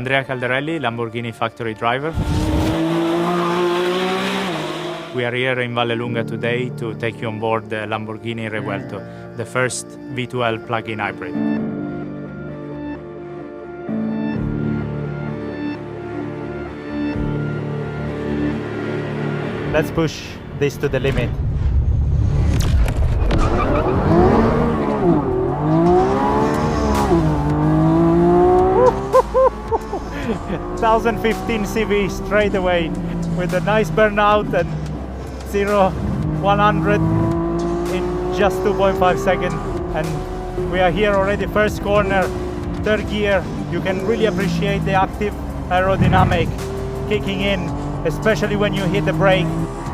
Andrea Cadaleni, Lamborghini factory driver. We are here in Vallelunga today to take you on board the Lamborghini Revuelto, the first V12 plug-in hybrid. Let's push this to the limit. 1015 CV straight away with a nice burnout and 0-100 in just 2.5 seconds. And we are here already, first corner, third gear. You can really appreciate the active aerodynamic kicking in, especially when you hit the brake.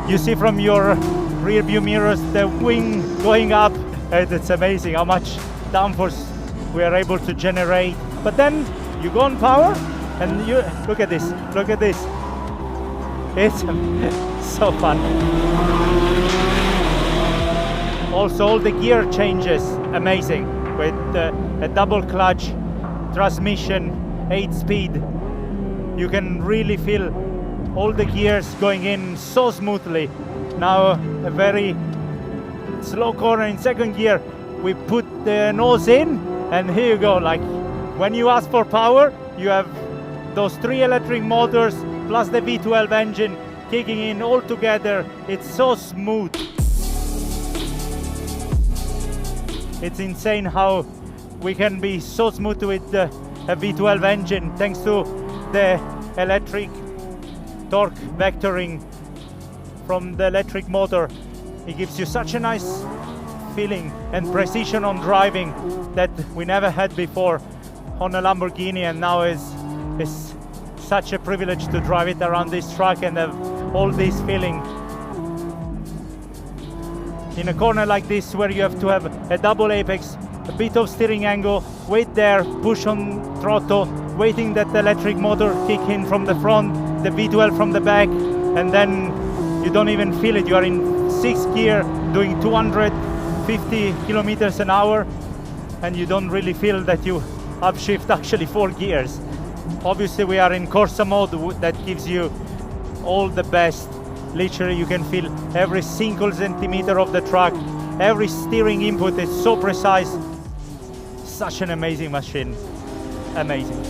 You see from your rear view mirrors the wing going up, and it's amazing how much downforce we are able to generate. But then you go on power and you look at this, it's so fun. Also all the gear changes, amazing, with a double clutch transmission, 8-speed. You can really feel all the gears going in so smoothly. Now a very slow corner in second gear, we put the nose in, and here you go. Like when you ask for power, you have those 3 electric motors plus the V12 engine kicking in all together. It's so smooth. It's insane how we can be so smooth with a V12 engine thanks to the electric torque vectoring from the electric motor. It gives you such a nice feeling and precision on driving that we never had before on a Lamborghini, and now it's such a privilege to drive it around this track and have all this feeling. In a corner like this where you have to have a double apex, a bit of steering angle, wait there, push on throttle, waiting that the electric motor kick in from the front, the V12 from the back, and then you don't even feel it. You are in 6th gear doing 250 kilometers an hour, and you don't really feel that you upshift actually 4 gears. Obviously we are in Corsa mode that gives you all the best. Literally you can feel every single centimeter of the track. Every steering input is so precise. Such an amazing machine. Amazing.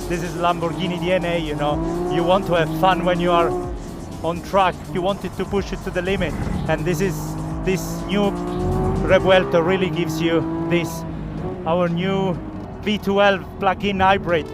This is Lamborghini DNA, you know. You want to have fun when you are on track. You wanted to push it to the limit. And this new Revuelto really gives you this. Our new V12 plug-in hybrid.